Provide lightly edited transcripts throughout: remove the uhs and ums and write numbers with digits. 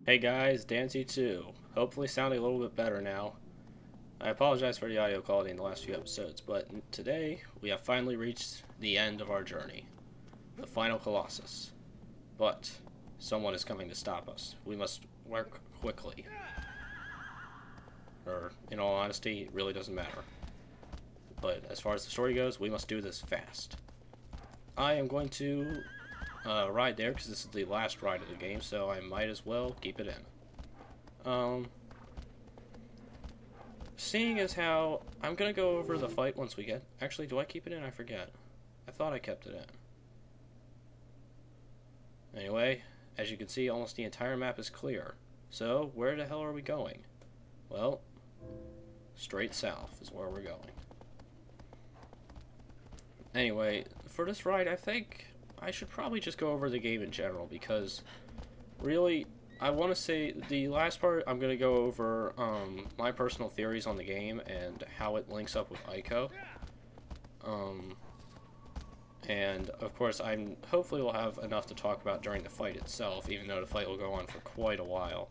Hey guys, Dancy2. Hopefully sounding a little bit better now. I apologize for the audio quality in the last few episodes, but today we have finally reached the end of our journey. The final Colossus. But someone is coming to stop us. We must work quickly. Or, in all honesty, it really doesn't matter. But as far as the story goes, we must do this fast. I am going to ride there because this is the last ride of the game, so I might as well keep it in. Seeing as how I'm gonna go over the fight once we get. Actually, do I keep it in? I forget. I thought I kept it in. Anyway, as you can see, almost the entire map is clear. So, where the hell are we going? Well, straight south is where we're going. Anyway, for this ride, I think I should probably just go over the game in general, because really, I want to say the last part I'm going to go over my personal theories on the game and how it links up with Ico. And of course, hopefully we'll have enough to talk about during the fight itself, even though the fight will go on for quite a while.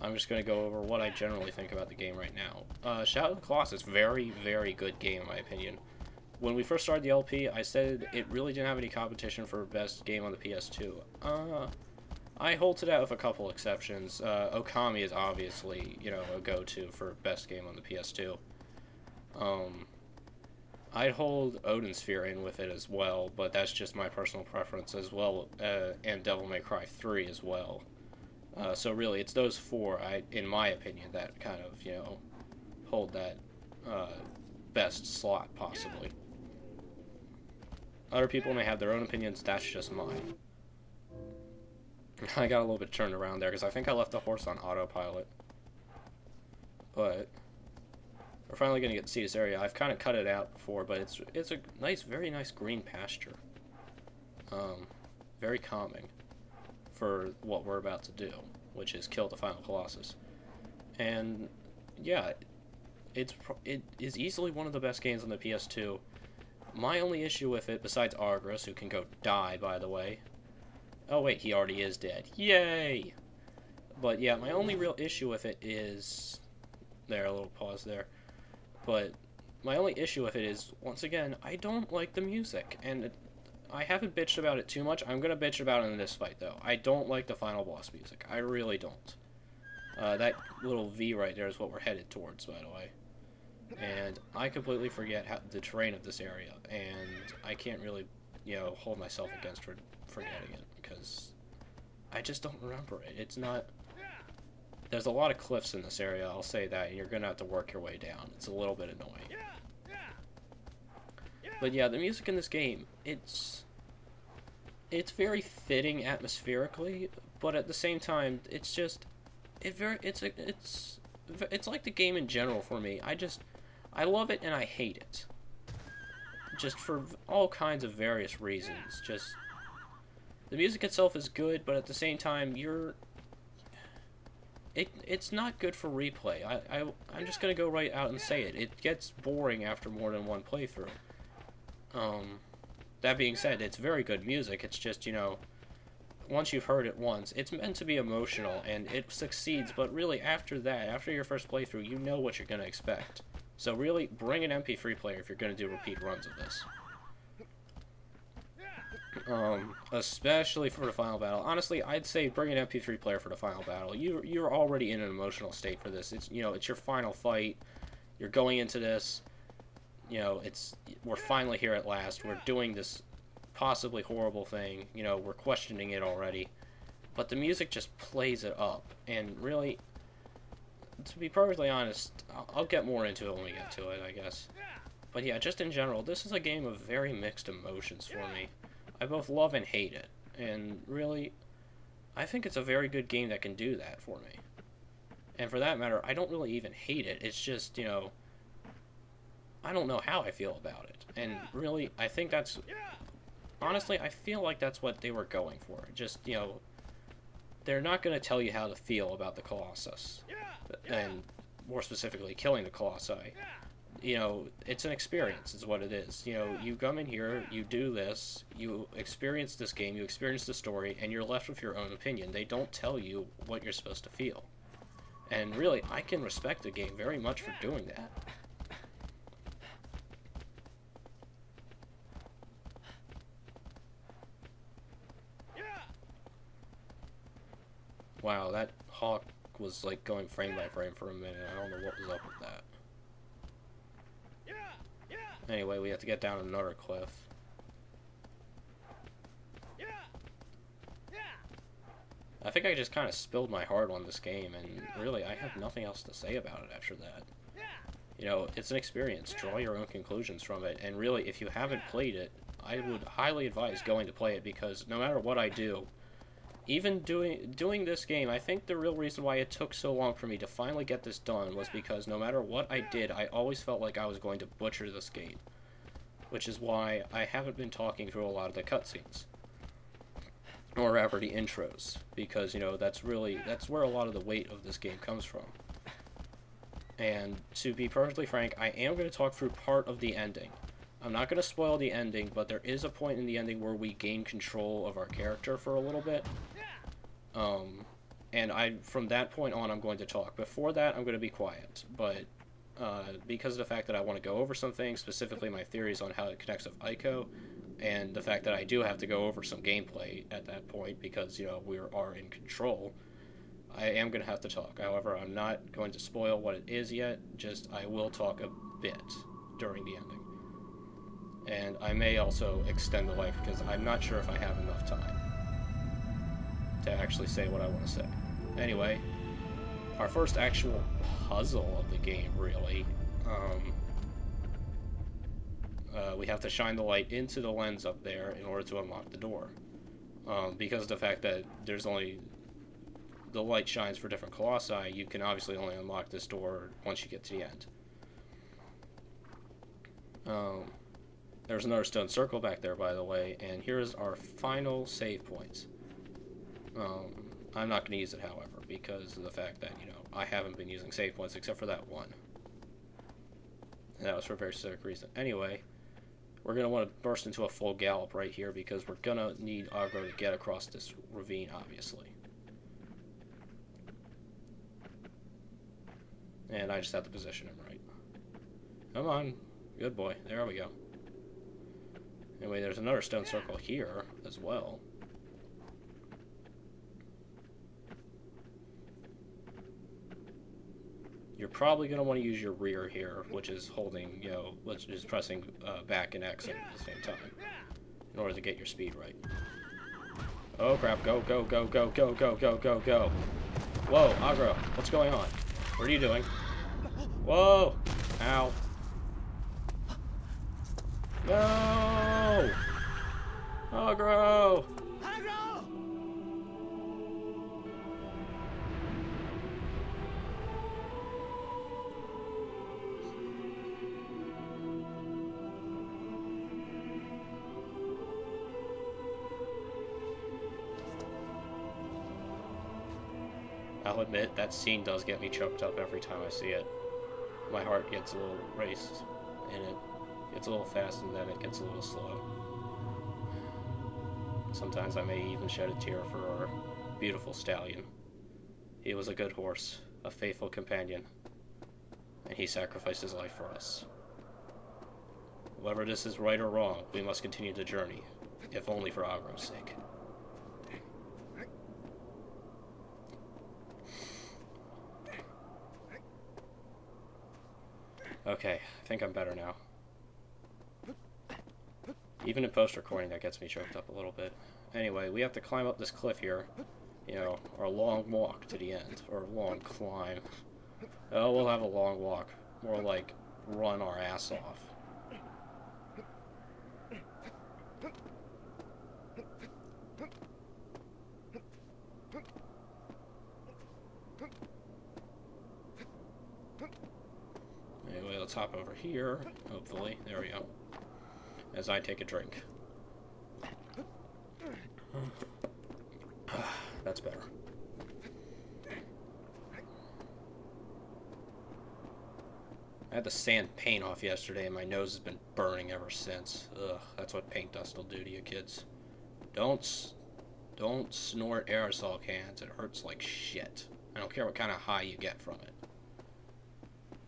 I'm just going to go over what I generally think about the game right now. Shadow of the Colossus, very, very good game in my opinion. When we first started the LP, I said it really didn't have any competition for best game on the PS2. I hold to that with a couple exceptions. Okami is obviously, a go-to for best game on the PS2. I'd hold Odin Sphere in with it as well, but that's just my personal preference as well, and Devil May Cry 3 as well. So really, it's those four, in my opinion, that kind of, hold that best slot, possibly. Other people may have their own opinions, that's just mine. I got a little bit turned around there, because I think I left the horse on autopilot. But we're finally going to get to see this area. I've kind of cut it out before, but it's a nice, very nice green pasture. Very calming for what we're about to do, which is kill the final Colossus. And yeah, it is easily one of the best games on the PS2. My only issue with it, besides Argos, who can go die, by the way. Oh wait, he already is dead. Yay! But yeah, my only real issue with it is... There, a little pause there. But my only issue with it is, once again, I don't like the music. And I haven't bitched about it too much. I'm going to bitch about it in this fight, though. I don't like the final boss music. I really don't. That little V right there is what we're headed towards, by the way. And I completely forget the terrain of this area. And I can't really, hold myself against forgetting it. Because I just don't remember it. It's not... There's a lot of cliffs in this area, I'll say that, and you're going to have to work your way down. It's a little bit annoying. But yeah, the music in this game, it's very fitting atmospherically, but at the same time, it's just... It's like the game in general for me. I love it and I hate it. Just for all kinds of various reasons. Just... The music itself is good, but at the same time, it's not good for replay. I'm just gonna go right out and say it. It gets boring after more than one playthrough. That being said, it's very good music. It's just, once you've heard it once, it's meant to be emotional, and it succeeds, but really after that, after your first playthrough, you know what you're gonna expect. So really, bring an MP3 player if you're gonna do repeat runs of this. Especially for the final battle. Honestly, I'd say bring an MP3 player for the final battle. You're already in an emotional state for this. It's it's your final fight. You're going into this. We're finally here at last. We're doing this possibly horrible thing. We're questioning it already. But the music just plays it up. And really, to be perfectly honest, I'll get more into it when we get to it, I guess. But yeah, just in general, this is a game of very mixed emotions for me. I both love and hate it, and really, I think it's a very good game that can do that for me. And for that matter, I don't really even hate it, it's just, I don't know how I feel about it. And really, I think that's, honestly, I feel like that's what they were going for. Just, they're not going to tell you how to feel about the Colossus, and more specifically, killing the Colossi. you know, it's an experience is what it is. You know, you come in here, you do this, you experience this game, you experience the story, and you're left with your own opinion. They don't tell you what you're supposed to feel. And really, I can respect the game very much for doing that. Wow, that hawk was like going frame by frame for a minute. I don't know what was up with that. Anyway, we have to get down another cliff. I think I just kind of spilled my heart on this game, and really, I have nothing else to say about it after that. You know, it's an experience. Draw your own conclusions from it, and really, if you haven't played it, I would highly advise going to play it, because no matter what I do, even doing this game, I think the real reason why it took so long for me to finally get this done was because no matter what I did, I always felt like I was going to butcher this game. Which is why I haven't been talking through a lot of the cutscenes. Or rather, the intros. Because, you know, that's where a lot of the weight of this game comes from. And to be perfectly frank, I am going to talk through part of the ending. I'm not going to spoil the ending, but there is a point in the ending where we gain control of our character for a little bit. And from that point on, I'm going to talk. Before that, I'm going to be quiet. But because of the fact that I want to go over some things, specifically my theories on how it connects with Ico, and the fact that I do have to go over some gameplay at that point because, you know, we are in control, I am going to have to talk. However, I'm not going to spoil what it is yet, just I will talk a bit during the ending. And I may also extend the life because I'm not sure if I have enough time to actually say what I want to say. Anyway, our first actual puzzle of the game, really, we have to shine the light into the lens up there in order to unlock the door. Because of the fact that there's only... the light shines for different Colossi, you can obviously only unlock this door once you get to the end. There's another stone circle back there, by the way, and here's our final save points. I'm not going to use it, however, because of the fact that, you know, I haven't been using save points except for that one. And that was for a very specific reason. Anyway, we're going to want to burst into a full gallop right here because we're going to need Agro to get across this ravine, obviously. And I just have to position him right. Come on. Good boy. There we go. Anyway, there's another stone circle here as well. You're probably going to want to use your rear here, which is holding, you know, which is pressing back and X at the same time in order to get your speed right. Oh crap, go, go, go, go, go, go, go, go, go. Whoa, Agro, what's going on? What are you doing? Whoa! Ow. No! Agro! I'll admit, that scene does get me choked up every time I see it. My heart gets a little raced, and it gets a little fast, and then it gets a little slow. Sometimes I may even shed a tear for our beautiful stallion. He was a good horse, a faithful companion, and he sacrificed his life for us. Whether this is right or wrong, we must continue the journey, if only for Agro's sake. Okay, I think I'm better now. Even in post-recording, that gets me choked up a little bit. Anyway, we have to climb up this cliff here. You know, our long walk to the end. Or long climb. Oh, we'll have a long walk. More like run our ass off. Anyway, let's hop over here, hopefully. There we go. As I take a drink. That's better. I had to sand paint off yesterday, and my nose has been burning ever since. Ugh, that's what paint dust will do to you kids. Don't snort aerosol cans. It hurts like shit. I don't care what kind of high you get from it.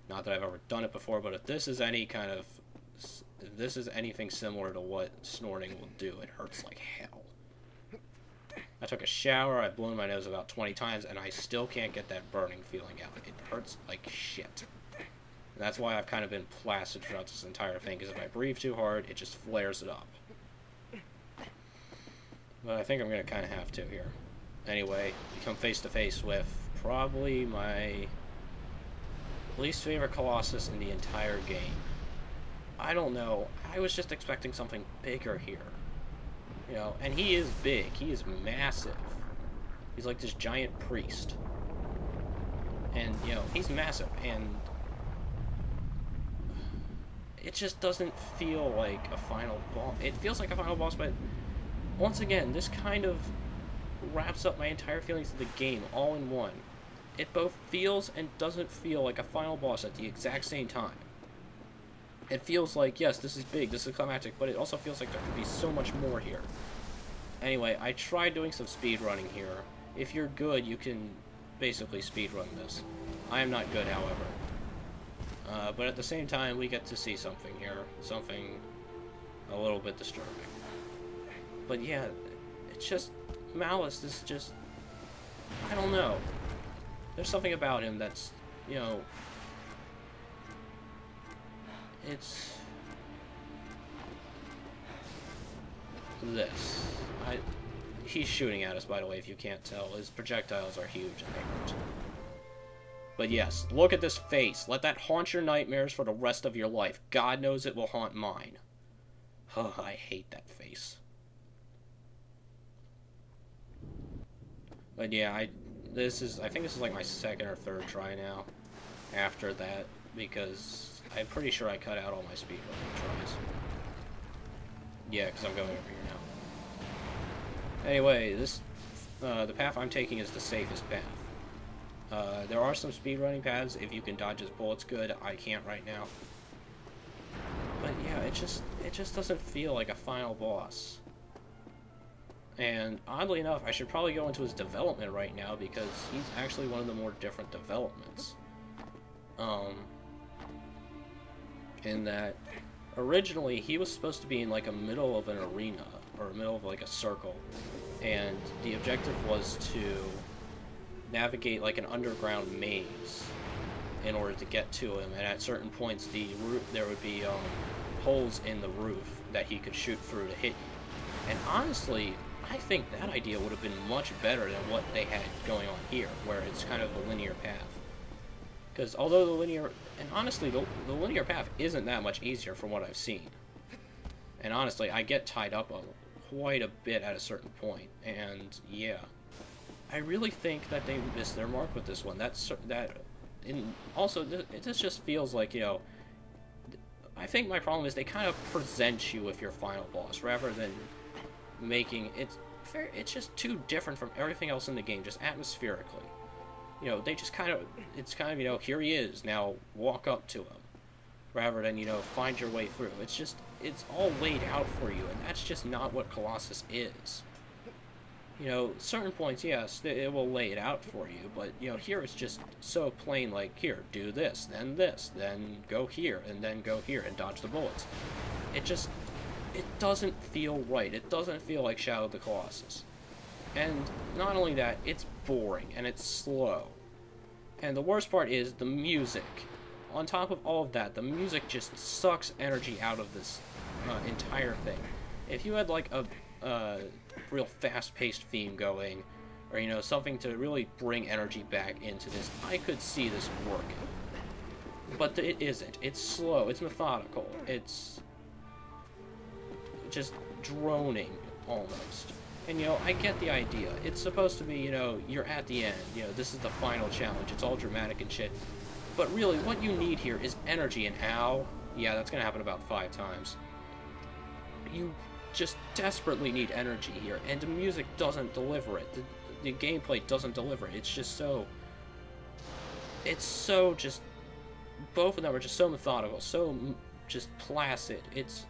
Not that I've ever done it before, but if this is any kind of... if this is anything similar to what snorting will do, it hurts like hell. I took a shower, I've blown my nose about 20 times, and I still can't get that burning feeling out. It hurts like shit. And that's why I've kind of been placid throughout this entire thing, because if I breathe too hard, it just flares it up. But I think I'm going to kind of have to here. Anyway, we come face to face with probably my least favorite Colossus in the entire game. I don't know. I was just expecting something bigger here. You know, and he is big. He is massive. He's like this giant priest. And, you know, he's massive. And it just doesn't feel like a final boss. It feels like a final boss, but once again, this kind of wraps up my entire feelings of the game all in one. It both feels and doesn't feel like a final boss at the exact same time. It feels like, yes, this is big, this is climactic, but it also feels like there could be so much more here. Anyway, I tried doing some speedrunning here. If you're good, you can basically speedrun this. I am not good, however. But at the same time, we get to see something here. Something a little bit disturbing. But yeah, it's just... Malus is just... I don't know. There's something about him that's, you know... It's... this. He's shooting at us, by the way, if you can't tell. His projectiles are huge and they hurt. But yes, look at this face. Let that haunt your nightmares for the rest of your life. God knows it will haunt mine. Oh, I hate that face. But yeah, I think this is like my second or third try now. After that, because I'm pretty sure I cut out all my speedrunning tries. Yeah, because I'm going over here now. Anyway, the path I'm taking is the safest path. There are some speedrunning paths if you can dodge his bullets good. I can't right now. But yeah, it just doesn't feel like a final boss. And oddly enough, I should probably go into his development right now because he's actually one of the more different developments. In that originally he was supposed to be in like a middle of an arena or a middle of like a circle, and the objective was to navigate like an underground maze in order to get to him, and at certain points there would be holes in the roof that he could shoot through to hit you. And honestly, I think that idea would have been much better than what they had going on here, where it's kind of a linear path. Because although the linear path isn't that much easier from what I've seen. And honestly, I get tied up quite a bit at a certain point, and yeah. I really think that they missed their mark with this one. This just feels like, you know, I think my problem is they kind of present you with your final boss rather than making it's just too different from everything else in the game, just atmospherically. You know, they just it's kind of, you know, here he is, now walk up to him, rather than, you know, find your way through. It's all laid out for you, and that's just not what Colossus is. You know, certain points, yes, it will lay it out for you, but, you know, here it's just so plain, like, here, do this, then go here, and then go here, and dodge the bullets. It doesn't feel right. It doesn't feel like Shadow of the Colossus. And not only that, it's boring, and it's slow. And the worst part is the music. On top of all of that, the music just sucks energy out of this entire thing. If you had, like, a real fast-paced theme going, or, you know, something to really bring energy back into this, I could see this working. But it isn't. It's slow. It's methodical. It's just droning, almost. And, you know, I get the idea. It's supposed to be, you know, you're at the end. You know, this is the final challenge. It's all dramatic and shit. But really, what you need here is energy, and ow. Yeah, that's gonna happen about 5 times. You just desperately need energy here, and the music doesn't deliver it. The gameplay doesn't deliver it. It's just so... It's so just both of them are just so methodical, so just placid. It's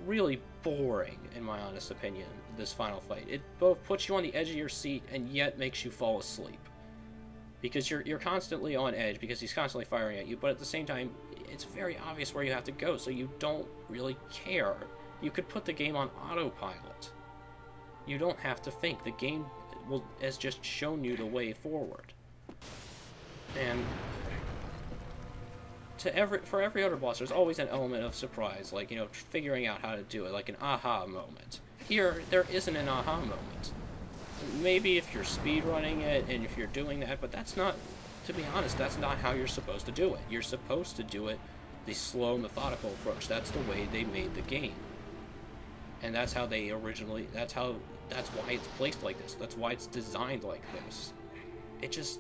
really boring, in my honest opinion, this final fight. It both puts you on the edge of your seat and yet makes you fall asleep. Because you're constantly on edge, because he's constantly firing at you, but at the same time, it's very obvious where you have to go, so you don't really care. You could put the game on autopilot. You don't have to think. The game has just shown you the way forward. And for every other boss, there's always an element of surprise, like, you know, figuring out how to do it, like an aha moment. Here, there isn't an aha moment. Maybe if you're speedrunning it and if you're doing that, but that's not, to be honest, that's not how you're supposed to do it. You're supposed to do it the slow, methodical approach. That's the way they made the game. And that's how they originally, that's why it's placed like this. That's why it's designed like this. It just,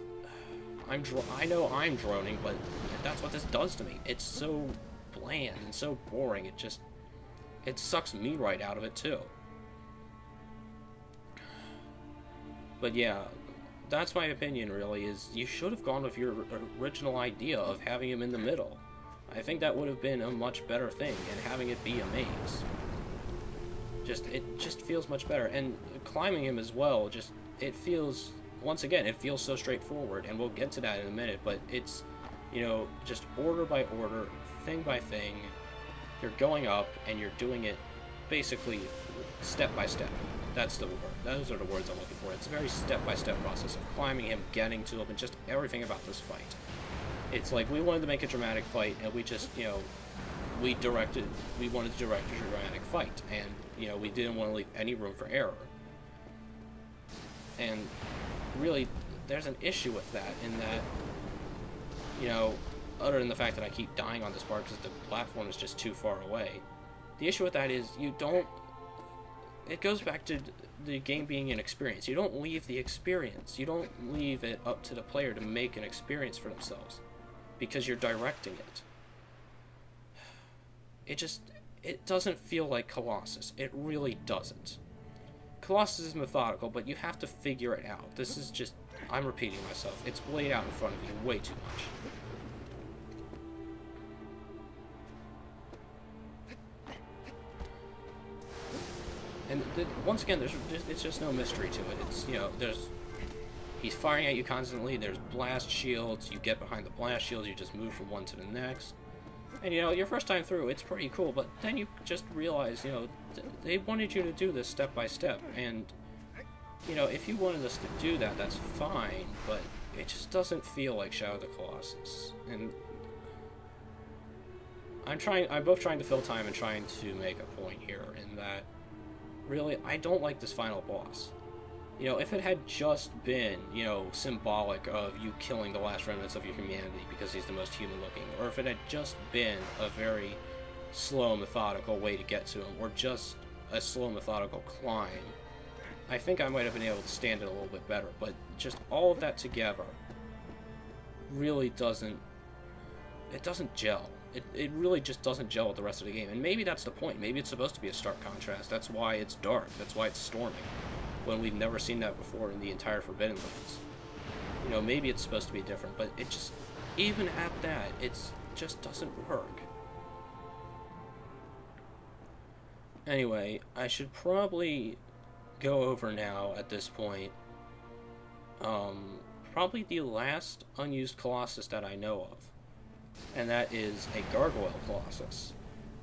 I know I'm droning, but that's what this does to me. It's so bland and so boring. It sucks me right out of it too. But yeah, that's my opinion, really, is you should have gone with your original idea of having him in the middle. I think that would have been a much better thing, and having it be a maze. It just feels much better. And climbing him as well, it feels, once again, it feels so straightforward, and we'll get to that in a minute, but it's, you know, just order by order, thing by thing. You're going up, and you're doing it basically step by step. That's the word. Those are the words I'm looking for. It's a very step-by-step process of climbing him, getting to him, and just everything about this fight. It's like we wanted to make a dramatic fight, and we just, you know, we wanted to direct a dramatic fight, and, you know, we didn't want to leave any room for error. And really, there's an issue with that, in that, you know, other than the fact that I keep dying on this part because the platform is just too far away, the issue with that is it goes back to the game being an experience. You don't leave the experience. You don't leave it up to the player to make an experience for themselves, because you're directing it. It doesn't feel like Colossus. It really doesn't. Colossus is methodical, but you have to figure it out. This is just, I'm repeating myself. It's laid out in front of you way too much. And once again, it's just no mystery to it. It's, you know, he's firing at you constantly. There's blast shields. You get behind the blast shields. You just move from one to the next. And, you know, your first time through, it's pretty cool. But then you just realize, you know, they wanted you to do this step by step. And, you know, if you wanted us to do that, that's fine. But it just doesn't feel like Shadow of the Colossus. And I'm both trying to fill time and trying to make a point here in that, really, I don't like this final boss. You know, if it had just been, you know, symbolic of you killing the last remnants of your humanity because he's the most human looking, or if it had just been a very slow, methodical way to get to him, or just a slow, methodical climb, I think I might have been able to stand it a little bit better. But just all of that together really doesn't gel. It really just doesn't gel with the rest of the game. And maybe that's the point. Maybe it's supposed to be a stark contrast. That's why it's dark. That's why it's storming. When we've never seen that before in the entire Forbidden Lands. You know, maybe it's supposed to be different, but it just, even at that, it just doesn't work. Anyway, I should probably go over now at this point, probably the last unused Colossus that I know of. And that is a Gargoyle Colossus.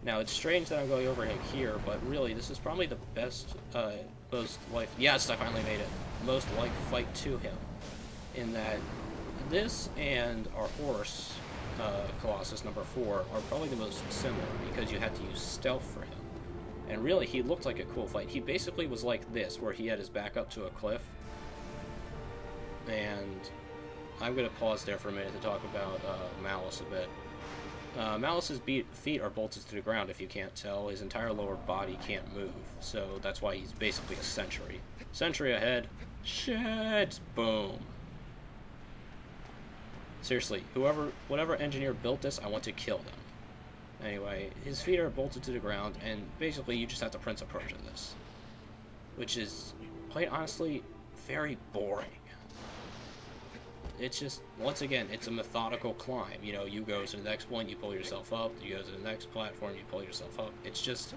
Now, it's strange that I'm going over him here, but really, this is probably the best, most life... Yes, I finally made it. Most like fight to him. In that, this and our horse, Colossus number 4, are probably the most similar, because you had to use stealth for him. And really, he looked like a cool fight. He basically was like this, where he had his back up to a cliff. And I'm going to pause there for a minute to talk about Malus a bit. Malus's feet are bolted to the ground, if you can't tell. His entire lower body can't move, so that's why he's basically a sentry. Sentry ahead. Shit! Boom. Seriously, whatever engineer built this, I want to kill them. Anyway, his feet are bolted to the ground, and basically you just have to Prince of Persia this. Which is, quite honestly, very boring. it's just, once again, it's a methodical climb. You know, you go to the next point, you pull yourself up, you go to the next platform, you pull yourself up. It's just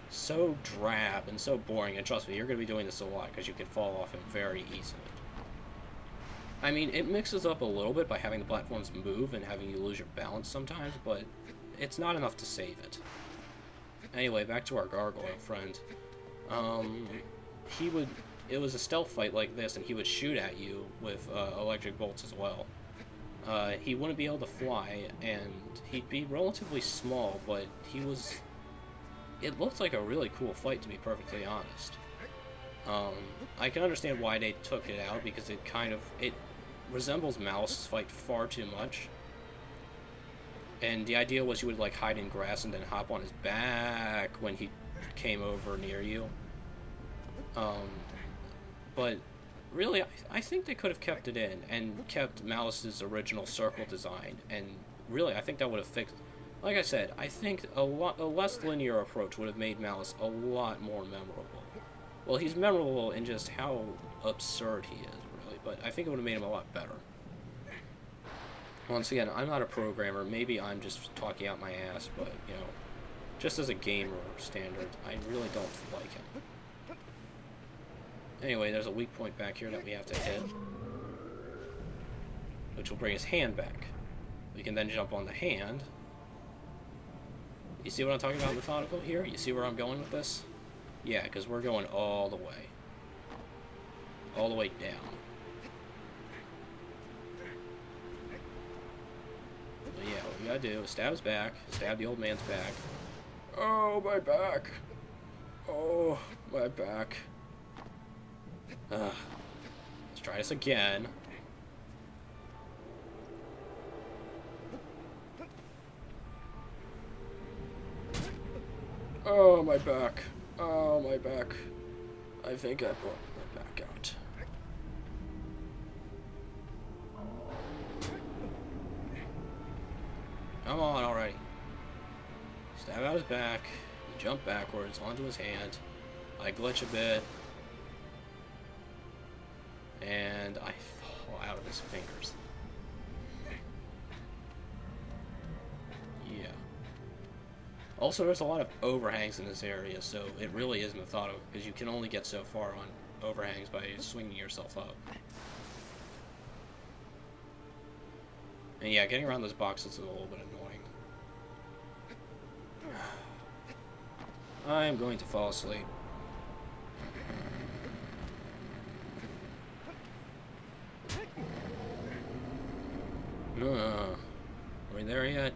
so drab and so boring, and trust me, you're going to be doing this a lot because you can fall off it very easily. I mean, it mixes up a little bit by having the platforms move and having you lose your balance sometimes, but it's not enough to save it. Anyway, back to our gargoyle friend. It was a stealth fight like this, and he would shoot at you with electric bolts as well. He wouldn't be able to fly, and he'd be relatively small, but it looked like a really cool fight, to be perfectly honest. I can understand why they took it out, because it resembles Malus' fight far too much. And the idea was you would like hide in grass and then hop on his back when he came over near you. But really, I think they could have kept it in and kept Malus' original circle design. And really, I think that would have fixed. Like I said, I think a less linear approach would have made Malus a lot more memorable. Well, he's memorable in just how absurd he is, really, but I think it would have made him a lot better. Once again, I'm not a programmer. Maybe I'm just talking out my ass, but, you know, just as a gamer standard, I really don't like him. Anyway, there's a weak point back here that we have to hit, which will bring his hand back. We can then jump on the hand. You see what I'm talking about methodical here? You see where I'm going with this? Yeah, because we're going all the way. All the way down. So yeah, what we gotta do is stab his back, stab the old man's back. Oh, my back! Oh, my back. Let's try this again. Oh, my back. Oh, my back. I think I brought my back out. Come on already. Stab out his back. Jump backwards onto his hand. I glitch a bit. And I fall out of his fingers. Yeah. Also, there's a lot of overhangs in this area, so it really is methodical, because you can only get so far on overhangs by swinging yourself up. And yeah, getting around those boxes is a little bit annoying. I am going to fall asleep. Are we there yet?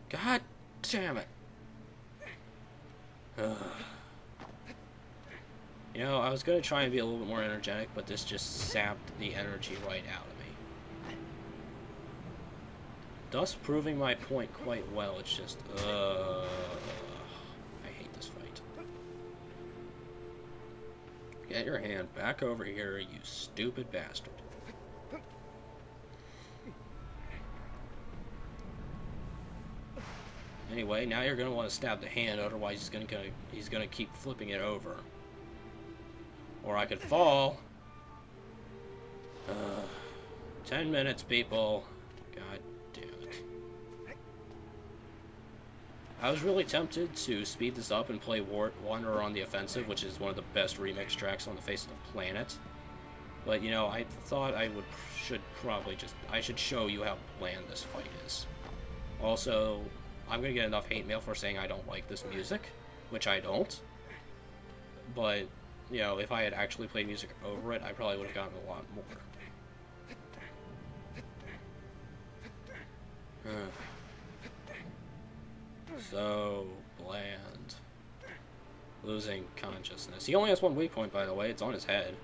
God damn it. You know, I was going to try and be a little bit more energetic, but this just sapped the energy right out of me. Thus proving my point quite well. It's just, I hate this fight. Get your hand back over here, you stupid bastard. Anyway, now you're going to want to stab the hand, otherwise he's going to keep flipping it over. Or I could fall. 10 minutes, people. God damn it. I was really tempted to speed this up and play Wanderer on the Offensive, which is one of the best remix tracks on the face of the planet. But, you know, I thought I should show you how bland this fight is. Also, I'm going to get enough hate mail for saying I don't like this music, which I don't. But, you know, if I had actually played music over it, I probably would have gotten a lot more. So bland. Losing consciousness. He only has one weak point, by the way. It's on his head.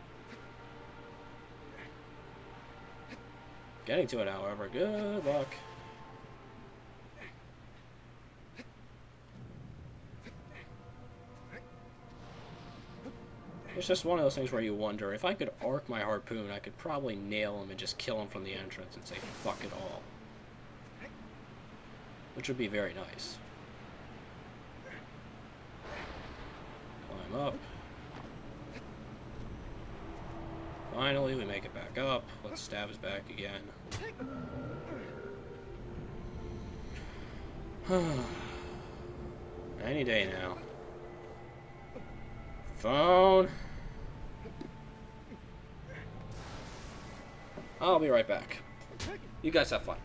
Getting to it, however. Good luck. It's just one of those things where you wonder, if I could arc my harpoon, I could probably nail him and just kill him from the entrance and say, fuck it all. Which would be very nice. Climb up. Finally, we make it back up. Let's stab his back again. Any day now. Phone. I'll be right back. You guys have fun.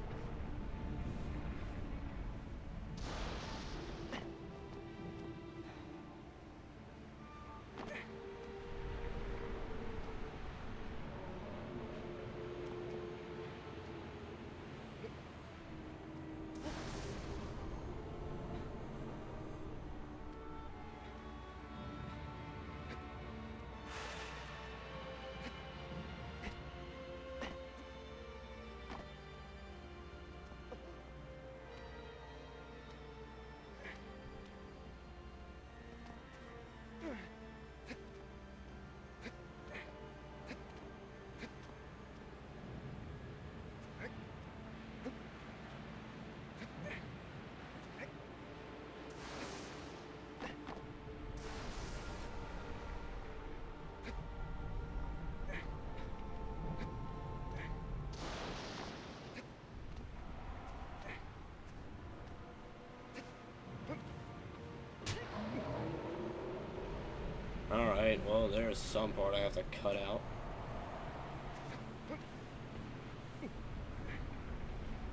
Alright, well, there's some part I have to cut out.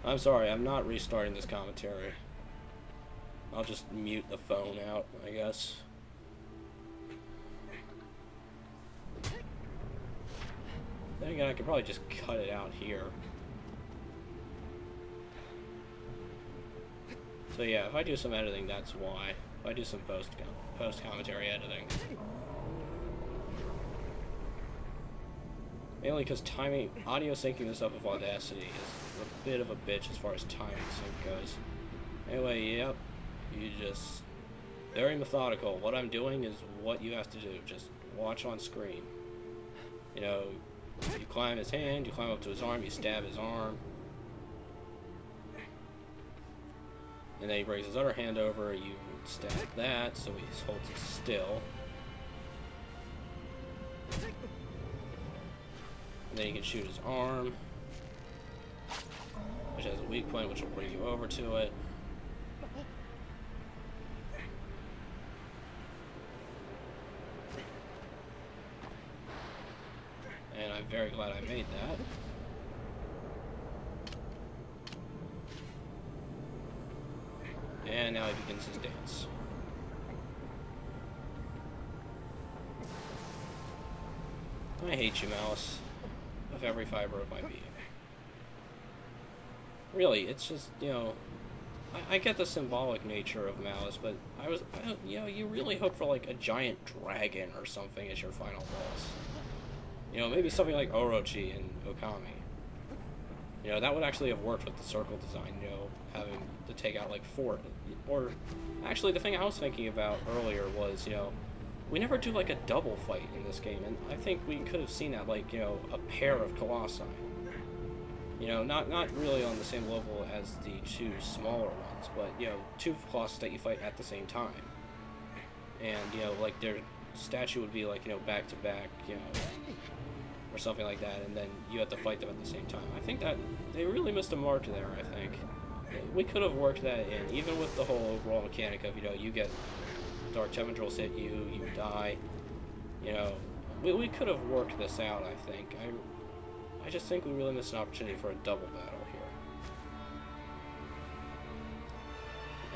I'm sorry, I'm not restarting this commentary. I'll just mute the phone out, I guess. Then again, I could probably just cut it out here. So yeah, if I do some editing, that's why. If I do some post-commentary editing. Mainly because audio syncing this up with Audacity is a bit of a bitch as far as timing sync goes. Anyway, yep, you just, very methodical. What I'm doing is what you have to do, just watch on screen. You know, you climb his hand, you climb up to his arm, you stab his arm. And then he brings his other hand over, you stab that, so he holds it still. And then you can shoot his arm, which has a weak point, which will bring you over to it. And I'm very glad I made that. And now he begins his dance. I hate you, Malus. Of every fiber of my being. Really, it's just, you know, I get the symbolic nature of Malus, but you know, you really hope for like a giant dragon or something as your final boss. You know, maybe something like Orochi and Okami. You know, that would actually have worked with the circle design, you know, having to take out like 4. Or, actually, the thing I was thinking about earlier was, you know, we never do like a double fight in this game, and I think we could have seen that, like, you know, a pair of Colossi. You know, not really on the same level as the 2 smaller ones, but, you know, 2 Colossus that you fight at the same time. And, you know, like, their statue would be, like, you know, back to back, you know, or something like that, and then you have to fight them at the same time. I think that they really missed a mark there, I think. We could have worked that in, even with the whole overall mechanic of, you know, you get Dark Tendrils hit you, you die. You know, we could have worked this out, I think. I just think we really missed an opportunity for a double battle here.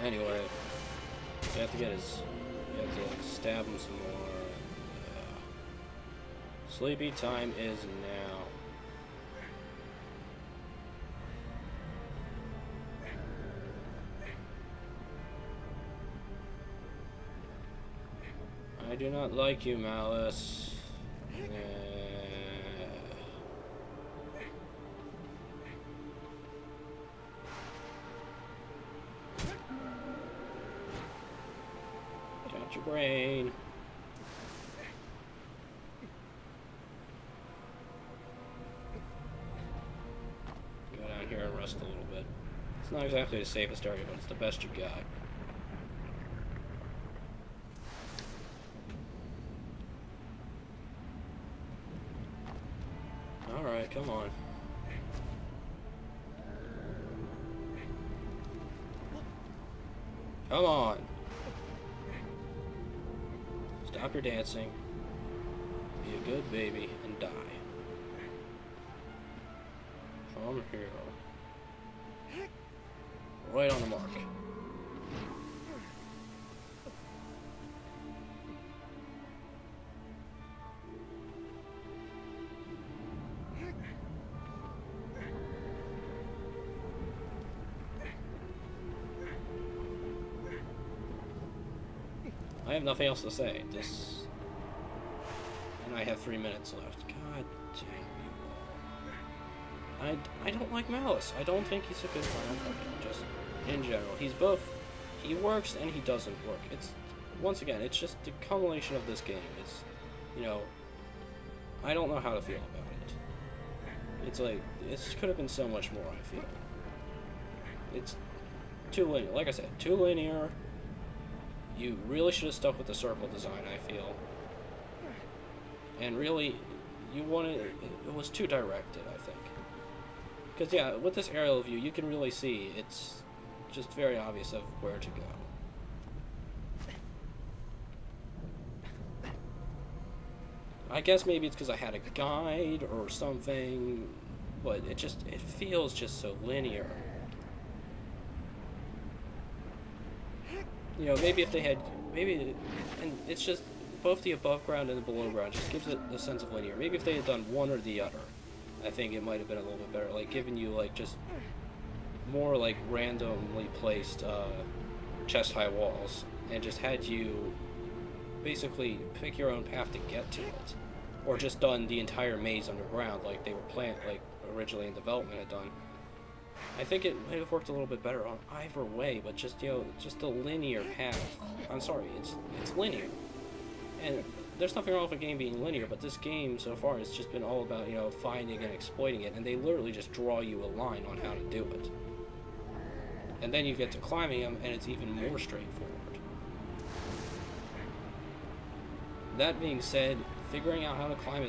Anyway, you have to get his, you have to stab him some more. Sleepy time is now. I do not like you, Malus. Got your brain. Go down here and rest a little bit. It's not exactly the safest area, but it's the best you got. come on. Come on! Stop your dancing. Be a good baby and die. From here. Right on the mark. I have nothing else to say. This, and I have 3 minutes left. God damn you all. I don't like Malus. I don't think he's a good Final Fighter. Just in general, he's both. He works and he doesn't work. It's once again, it's just the culmination of this game. It's, you know, I don't know how to feel about it. It's like it could have been so much more. I feel it's too linear. Like I said, too linear. You really should have stuck with the circle design, I feel. And really, you wanted... It was too directed, I think. Because, yeah, with this aerial view, you can really see it's just very obvious of where to go. I guess maybe it's because I had a guide or something, but it feels just so linear. You know, maybe if they had, and it's just, both the above ground and the below ground just gives it a sense of linear. Maybe if they had done one or the other, I think it might have been a little bit better. Like, giving you, like, just more, like, randomly placed, chest-high walls, and just had you basically pick your own path to get to it. Or just done the entire maze underground, like they were like, originally in development had done. I think it might have worked a little bit better on either way, but just, you know, just a linear path. I'm sorry, it's linear. And there's nothing wrong with a game being linear, but this game so far has just been all about, you know, finding and exploiting it, and they literally just draw you a line on how to do it. And then you get to climbing them, and it's even more straightforward. That being said, figuring out how to climb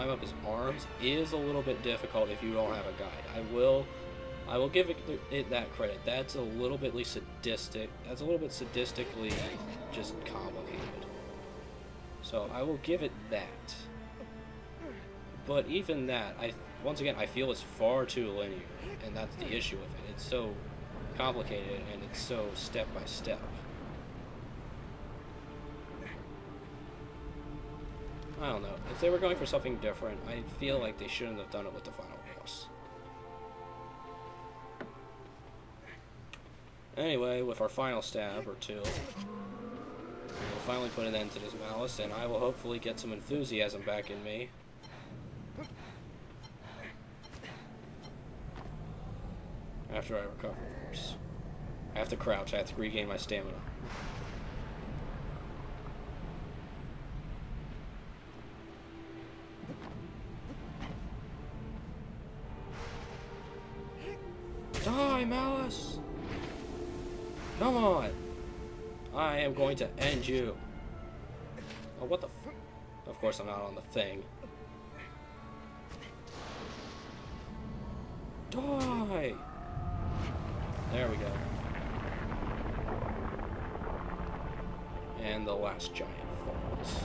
up his arms is a little bit difficult if you don't have a guide. I will give it that credit. That's a little bit sadistic. That's a little bit sadistically just complicated. So I will give it that. But even that, once again, I feel it's far too linear, and that's the issue with it. It's so complicated and it's so step by step. I don't know. If they were going for something different, I feel like they shouldn't have done it with the final boss. Anyway, with our final stab or two, we'll finally put an end to this Malus, and I will hopefully get some enthusiasm back in me. After I recover, of course. I have to crouch. I have to regain my stamina. Die, Malus! Come on! I am going to end you. Oh, what the f... Of course I'm not on the thing. Die! There we go. And the last giant falls.